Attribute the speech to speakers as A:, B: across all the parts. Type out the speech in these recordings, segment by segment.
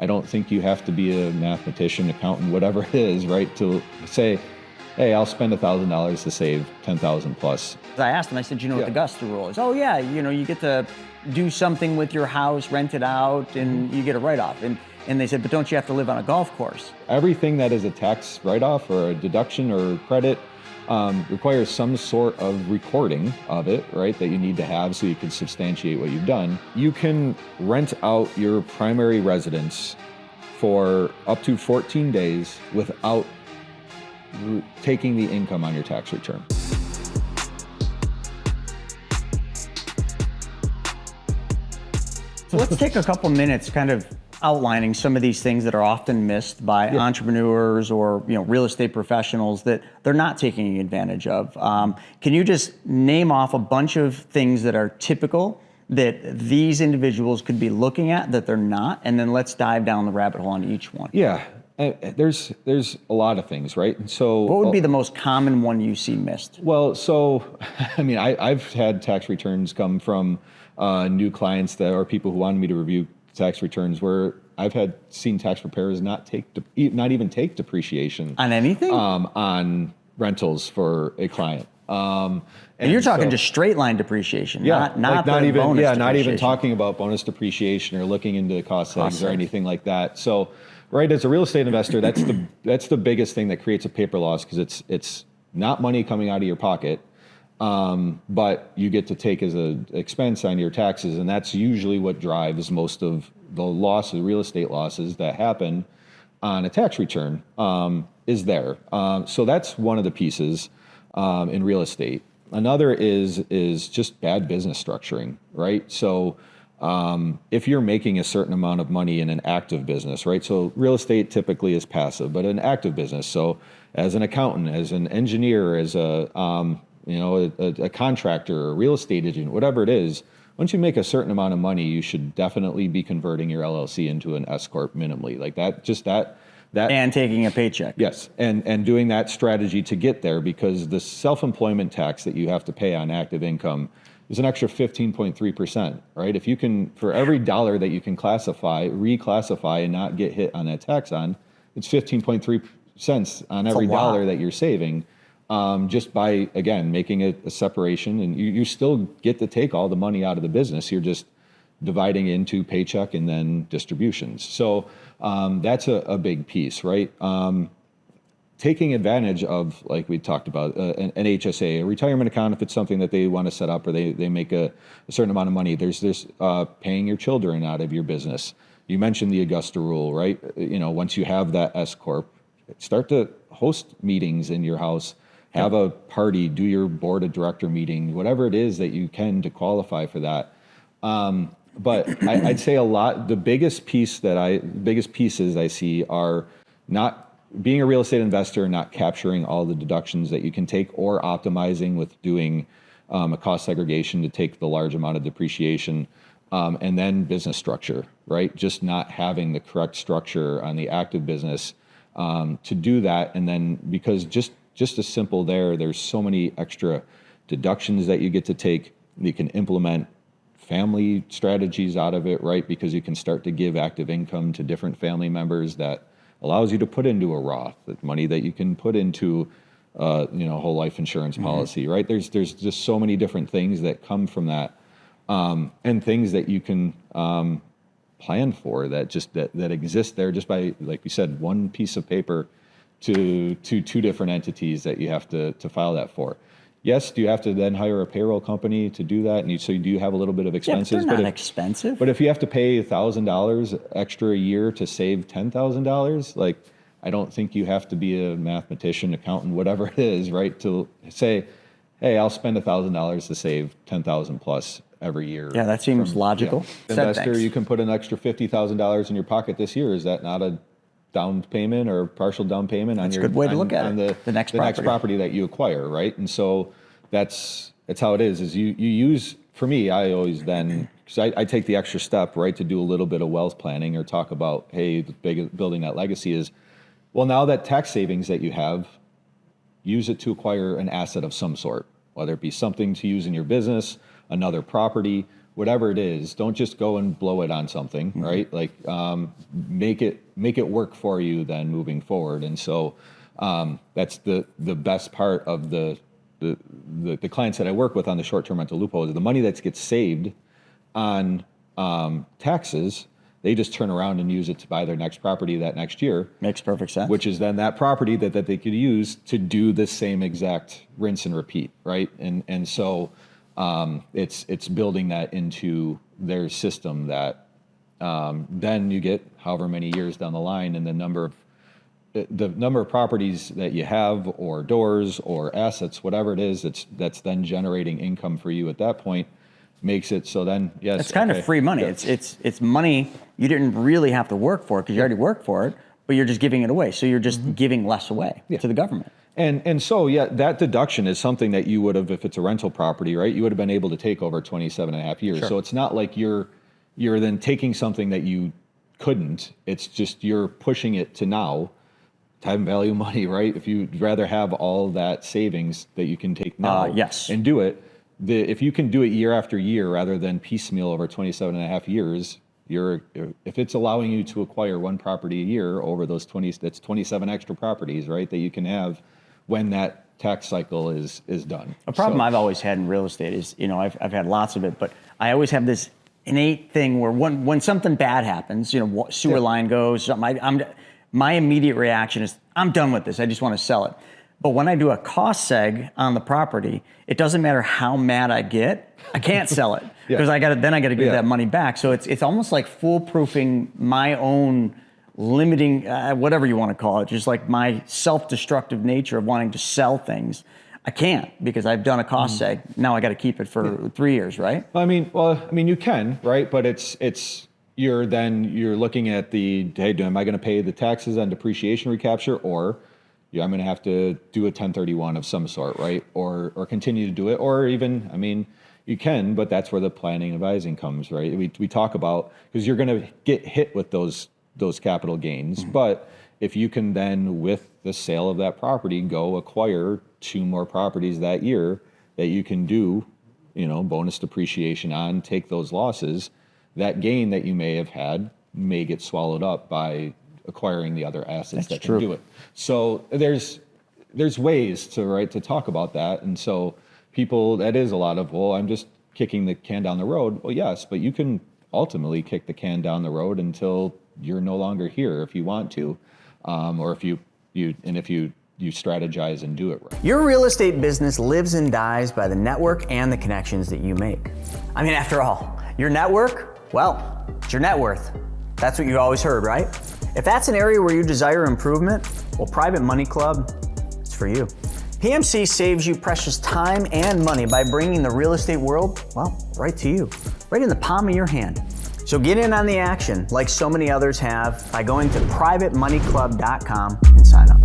A: I don't think you have to be a mathematician, accountant, whatever it is, right, to say, hey, I'll spend $1,000 to save 10,000 plus.
B: I asked him, I said, you know what the Augusta rule is? Oh yeah, you get to do something with your house, rent it out, and you get a write-off. And they said, but don't you have to live on a golf course?
A: Everything that is a tax write-off or a deduction or credit requires some sort of recording of it, right, that you need to have so you can substantiate what you've done. You can rent out your primary residence for up to 14 days without taking the income on your tax return.
B: So let's take a couple minutes kind of outlining some of these things that are often missed by entrepreneurs or real estate professionals that they're not taking advantage of. Can you just name off a bunch of things that are typical that these individuals could be looking at that they're not, and then let's dive down the rabbit hole on each one.
A: Yeah, there's a lot of things, right? So
B: what would be the most common one you see missed?
A: Well, so I mean, I've had tax returns come from new clients that are people who wanted me to review tax returns where I've seen tax preparers not even take depreciation
B: on anything
A: on rentals for a client.
B: And you're talking just straight line depreciation, not even bonus depreciation.
A: Not even talking about bonus depreciation or looking into the cost segs or anything like that. So, right, as a real estate investor, that's the biggest thing that creates a paper loss because it's not money coming out of your pocket. But you get to take as an expense on your taxes, and that's usually what drives most of the real estate losses that happen on a tax return is there. So that's one of the pieces in real estate. Another is just bad business structuring, right? So if you're making a certain amount of money in an active business, right? So real estate typically is passive, but an active business. So as an accountant, as an engineer, as a contractor, a real estate agent, whatever it is, once you make a certain amount of money, you should definitely be converting your LLC into an S corp minimally, like that.
B: And taking a paycheck.
A: Yes, and doing that strategy to get there, because the self-employment tax that you have to pay on active income is an extra 15.3%, right? If you can, for every dollar that you can reclassify and not get hit on that tax on, it's 15.3 cents on every dollar that you're saving. Just by, again, making a separation, and you still get to take all the money out of the business. You're just dividing into paycheck and then distributions. So that's a big piece, right? Taking advantage of, like we talked about, an HSA, a retirement account, if it's something that they want to set up or they make a certain amount of money. There's paying your children out of your business. You mentioned the Augusta rule, right? Once you have that S corp, start to host meetings in your house. Have a party, do your board of director meeting, whatever it is that you can to qualify for that. But I'd say the biggest pieces I see are not being a real estate investor, not capturing all the deductions that you can take, or optimizing with doing a cost segregation to take the large amount of depreciation, and then business structure, right? Just not having the correct structure on the active business to do that, and then because just as simple there's so many extra deductions that you get to take. You can implement family strategies out of it, right? Because you can start to give active income to different family members that allows you to put into a Roth, that money that you can put into whole life insurance policy, right? There's just so many different things that come from that, and things that you can plan for that exist there just by, like we said, one piece of paper to two different entities that you have to file that for. Yes, do you have to then hire a payroll company to do that? And so you do have a little bit of expenses.
B: Yeah, but they're not expensive.
A: But if you have to pay $1,000 extra a year to save $10,000, like, I don't think you have to be a mathematician, accountant, whatever it is, right? To say, hey, I'll spend $1,000 to save 10,000 plus every year.
B: Yeah, that seems logical.
A: Investor, you can put an extra $50,000 in your pocket this year. Is that not a down payment or partial down payment on
B: a good way to look at it. The next
A: property that you acquire, right? And so that's how it is you use, for me, I always then, because I take the extra step, right, to do a little bit of wealth planning or talk about, hey, building that legacy is, well, now that tax savings that you have, use it to acquire an asset of some sort, whether it be something to use in your business, another property, whatever it is, don't just go and blow it on something, right? Like make it work for you then moving forward. And so that's the best part of the clients that I work with on the short-term rental loophole is the money that gets saved on taxes. They just turn around and use it to buy their next property that next year.
B: Makes perfect sense.
A: Which is then that property that they could use to do the same exact rinse and repeat, right? And so it's building that into their system that then you get however many years down the line, and the number of properties that you have, or doors or assets, whatever it is, that's then generating income for you at that point, makes it so then, yes.
B: It's kind of free money.
A: Yeah.
B: It's money you didn't really have to work for because you already worked for it, but you're just giving it away. So you're just giving less away to the government.
A: And so, yeah, that deduction is something that you would have, if it's a rental property, right, you would have been able to take over 27 and a half years.
B: Sure.
A: So it's not like you're then taking something that you couldn't. It's just you're pushing it to now. Time value money, right? If you'd rather have all that savings that you can take now
B: yes.
A: and do it, if you can do it year after year rather than piecemeal over 27 and a half years, if it's allowing you to acquire one property a year over those 27 extra properties, right, that you can have when that tax cycle is done.
B: A problem I've always had in real estate is, I've had lots of it, but I always have this innate thing where when something bad happens, sewer line goes, something, my immediate reaction is, I'm done with this. I just want to sell it. But when I do a cost seg on the property, it doesn't matter how mad I get, I can't sell it because I got to give that money back. So it's almost like foolproofing my own limiting, whatever you want to call it, just like my self-destructive nature of wanting to sell things. I can't because I've done a cost seg. Now I got to keep it for 3 years, right?
A: I mean, you can, right? But you're looking at am I going to pay the taxes on depreciation recapture, or I'm going to have to do a 1031 of some sort, right? Or continue to do it, or even, you can, but that's where the planning and advising comes, right? We talk about, because you're going to get hit with those capital gains, but if you can then, with the sale of that property, go acquire 2 more properties that year that you can do, bonus depreciation on, take those losses, that gain that you may have had may get swallowed up by acquiring the other assets that can do it. So there's ways to talk about that. And so that is a lot of, I'm just kicking the can down the road. Well, yes, but you can ultimately kick the can down the road until you're no longer here if you want to, or if you strategize and do it right.
B: Your real estate business lives and dies by the network and the connections that you make. After all, your network, well, it's your net worth. That's what you always heard, right? If that's an area where you desire improvement, well, Private Money Club, it's for you. PMC saves you precious time and money by bringing the real estate world, well, right to you, right in the palm of your hand. So get in on the action, like so many others have, by going to privatemoneyclub.com and sign up.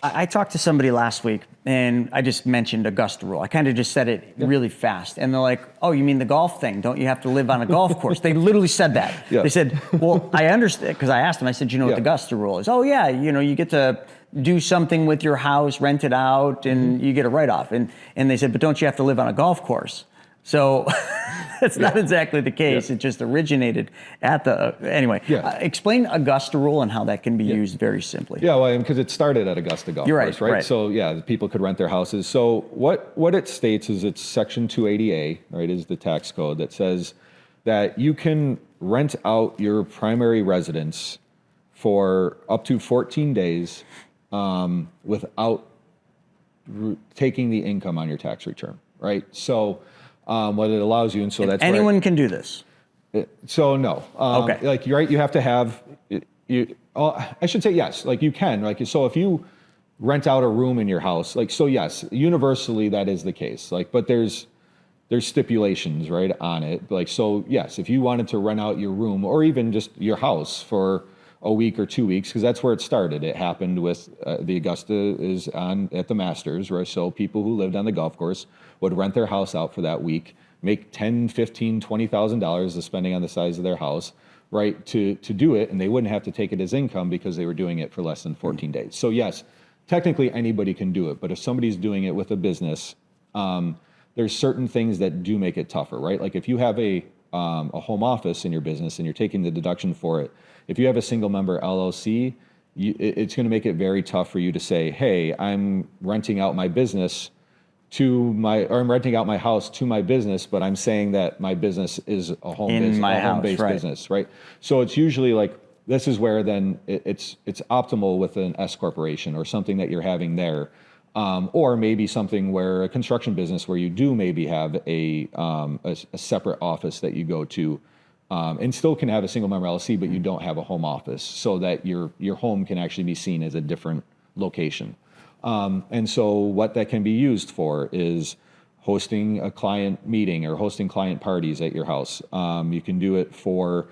B: I talked to somebody last week, and I just mentioned Augusta rule. I kind of just said it really fast. And they're like, oh, you mean the golf thing? Don't you have to live on a golf course? They literally said that. Yeah. They said, well, I understand, because I asked them, I said, what the Augusta rule is? Oh, yeah, you get to do something with your house, rent it out, and you get a write-off. And they said, but don't you have to live on a golf course? So that's not exactly the case. It just originated at anyway. Explain Augusta rule and how that can be used very simply.
A: Yeah, well, because it started at Augusta Golf Course, right? So people could rent their houses. So what it states is it's Section 280A, right, is the tax code that says that you can rent out your primary residence for up to 14 days without taking the income on your tax return, right? So what it allows you, and so that's
B: anyone can do this.
A: So no,
B: okay.
A: You have to have I should say yes. You can so if you rent out a room in your house, yes, universally that is the case. But there's stipulations right on it. So yes, if you wanted to rent out your room or even just your house for a week or 2 weeks, because that's where it started. It happened with the Augusta is at the Masters, right? So people who lived on the golf course would rent their house out for that week, make $10,000, $15,000, $20,000 spending on the size of their house, right? To do it, and they wouldn't have to take it as income because they were doing it for less than 14 days. So yes, technically anybody can do it, but if somebody's doing it with a business, there's certain things that do make it tougher, right? If you have a a home office in your business and you're taking the deduction for it, if you have a single member LLC, it's going to make it very tough for you to say, hey, I'm renting out my business or I'm renting out my house to my business, but I'm saying that my business is a home-based business, right? So it's usually like, this is where then it's optimal with an S corporation or something that you're having there. Or maybe something where a construction business where you do maybe have a separate office that you go to, and still can have a single member LLC, but you don't have a home office, so that your home can actually be seen as a different location. And so what that can be used for is hosting a client meeting or hosting client parties at your house. You can do it for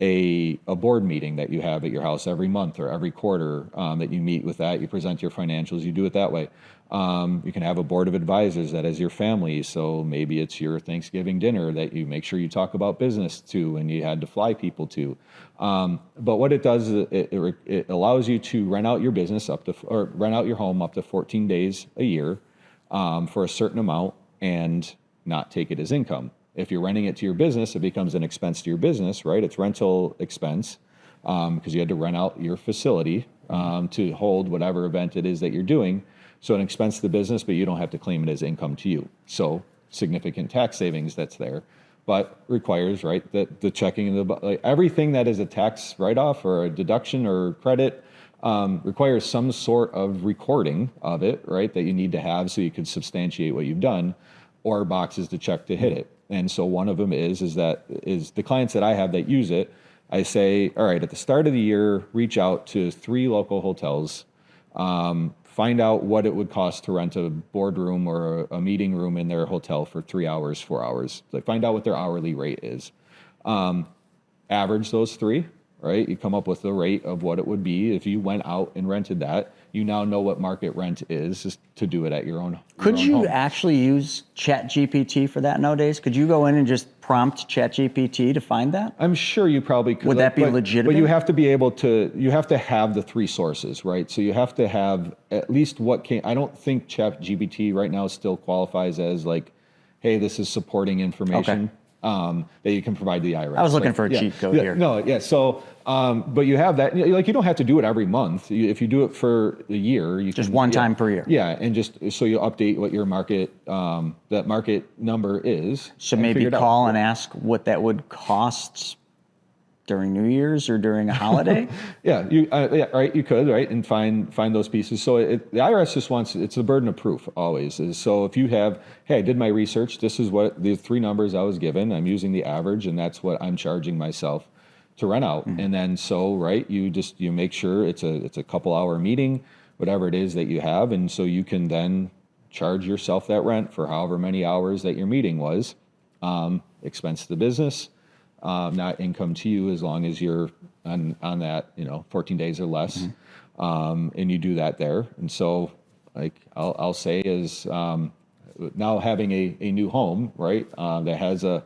A: a board meeting that you have at your house every month or every quarter, that you meet with that, you present your financials, you do it that way. You can have a board of advisors that is your family, so maybe it's your Thanksgiving dinner that you make sure you talk about business to and you had to fly people to. But what it does is it allows you to rent out your business or rent out your home up to 14 days a year for a certain amount and not take it as income. If you're renting it to your business, it becomes an expense to your business, right? It's rental expense because you had to rent out your facility to hold whatever event it is that you're doing. So an expense to the business, but you don't have to claim it as income to you. So significant tax savings that's there, but requires, right, that the checking of everything that is a tax write-off or a deduction or credit requires some sort of recording of it, right, that you need to have so you can substantiate what you've done, or boxes to check to hit it. And so one of them is the clients that I have that use it, I say, all right, at the start of the year, reach out to 3 local hotels, find out what it would cost to rent a boardroom or a meeting room in their hotel for 3 hours, 4 hours. Like, find out what their hourly rate is. Average those 3, right? You come up with the rate of what it would be if you went out and rented that. You now know what market rent is just to do it at your own.
B: Could you
A: home.
B: actually use ChatGPT for that nowadays? Could you go in and just prompt ChatGPT to find that?
A: I'm sure you probably could.
B: Would that be legitimate?
A: But you have to be able to. You have to have the 3 sources, right? So you have to have at least what can. I don't think ChatGPT right now still qualifies as like, hey, this is supporting information. That you can provide the IRS.
B: I was looking for a cheat code here.
A: No, yeah. So, but you have that. Like, you don't have to do it every month. If you do it for a year, you
B: just
A: can,
B: one time per year.
A: Yeah, and just so you update what your market that market number is.
B: So maybe call and ask what that would cost during New Year's or during a holiday.
A: Yeah, right. You could, right, and find those pieces. So the IRS just wants, it's a burden of proof always. So if you have, hey, I did my research. This is what the 3 numbers I was given. I'm using the average, and that's what I'm charging myself to rent out. And then right, you make sure it's a couple-hour meeting, whatever it is that you have, and so you can then charge yourself that rent for however many hours that your meeting was, expense to the business. Not income to you as long as you're on that 14 days or less, and you do that there. And so, like, I'll say is now having a new home, right, that has an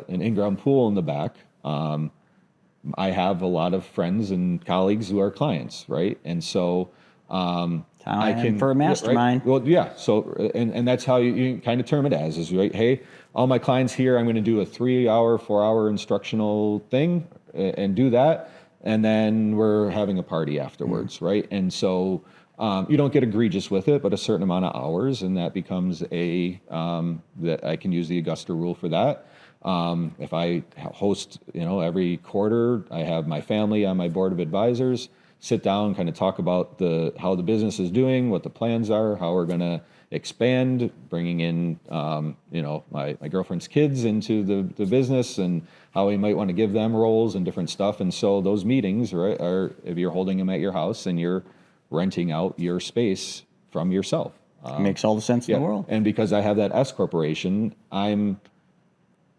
A: in-ground pool in the back. I have a lot of friends and colleagues who are clients, right, and so I can
B: for a mastermind.
A: Right? Well, yeah. So and that's how you kind of term it as is, right. Hey, all my clients here, I'm going to do a 3-hour, 4-hour instructional thing and do that, and then we're having a party afterwards, right? And so you don't get egregious with it, but a certain amount of hours, and that becomes that I can use the Augusta rule for that. If I host, every quarter, I have my family on my board of advisors sit down, kind of talk about how the business is doing, what the plans are, how we're going to expand, bringing in, my girlfriend's kids into the business, and how we might want to give them roles and different stuff. And so those meetings, right, are if you're holding them at your house and you're renting out your space from yourself.
B: Makes all the sense in the world.
A: And because I have that S corporation, I'm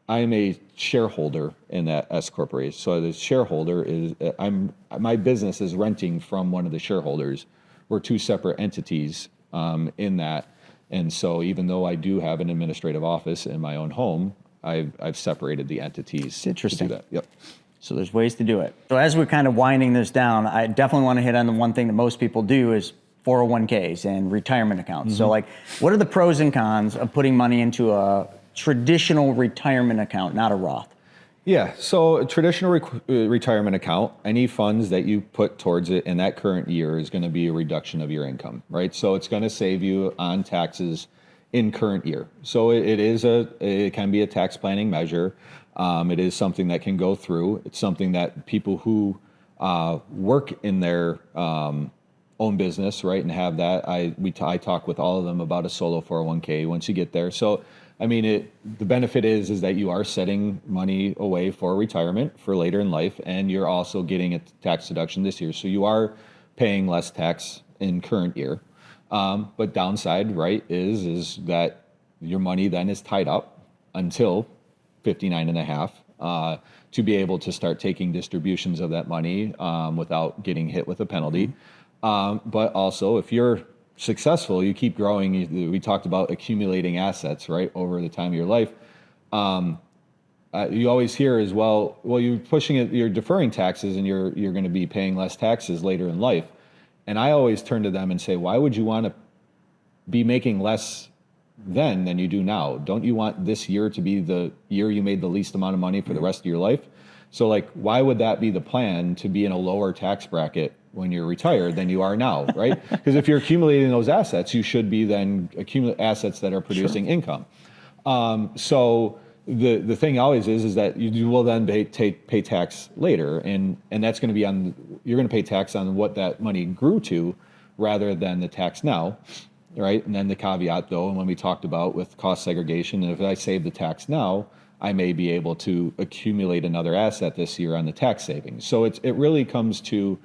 A: a shareholder in that S corporation. So the shareholder is my business is renting from one of the shareholders. We're 2 separate entities in that. And so even though I do have an administrative office in my own home, I've separated the entities.
B: It's interesting.
A: To do that. Yep.
B: So there's ways to do it. So as we're kind of winding this down, I definitely want to hit on the one thing that most people do is 401ks and retirement accounts. So like, what are the pros and cons of putting money into a traditional retirement account, not a Roth?
A: Yeah, so a traditional retirement account, any funds that you put towards it in that current year is going to be a reduction of your income, right? So it's going to save you on taxes in current year. So it can be a tax planning measure. It is something that can go through. It's something that people who work in their own business, right, and have that. I talk with all of them about a solo 401k once you get there. So I mean, the benefit is that you are setting money away for retirement for later in life, and you're also getting a tax deduction this year. So you are paying less tax in current year. But downside, right, is that your money then is tied up until 59 and a half to be able to start taking distributions of that money without getting hit with a penalty. But also, if you're successful, you keep growing. We talked about accumulating assets, right, over the time of your life. You always hear as well, you're pushing it, you're deferring taxes, and you're going to be paying less taxes later in life. And I always turn to them and say, why would you want to be making less then than you do now? Don't you want this year to be the year you made the least amount of money for the rest of your life? So like, why would that be the plan, to be in a lower tax bracket when you're retired than you are now, right? Because if you're accumulating those assets, you should be then accumulate assets that are producing income. So the thing always is that you will then pay tax later, and that's going to be you're going to pay tax on what that money grew to rather than the tax now, right? And then the caveat though, and when we talked about with cost segregation, if I save the tax now, I may be able to accumulate another asset this year on the tax savings. So it really comes to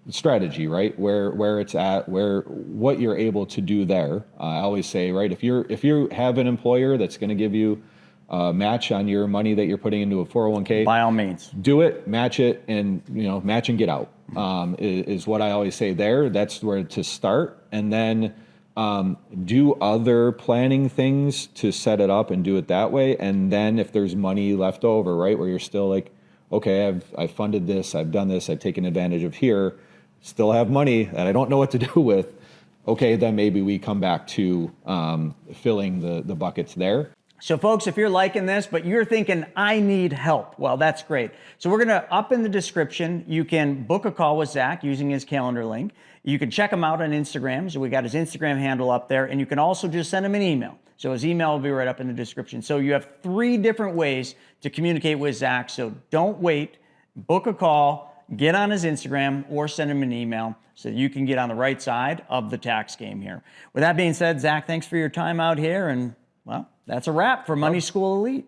A: strategy, right? Where it's at, what you're able to do there. I always say, right, if you have an employer that's going to give you a match on your money that you're putting into a 401k,
B: by all means,
A: do it, match it, and match and get out is what I always say there. That's where to start, and then do other planning things to set it up and do it that way. And then if there's money left over, right, where you're still like, okay, I've funded this, I've done this, I've taken advantage of here, still have money that I don't know what to do with. Okay, then maybe we come back to filling the buckets there.
B: So folks, if you're liking this, but you're thinking, I need help, well, that's great. So we're gonna, up in the description, you can book a call with Zach using his calendar link. You can check him out on Instagram. So we got his Instagram handle up there, and you can also just send him an email. So his email will be right up in the description. So you have 3 different ways to communicate with Zach. So don't wait, book a call, get on his Instagram, or send him an email so you can get on the right side of the tax game here. With that being said, Zach, thanks for your time out here, and well, that's a wrap for Money School Elite.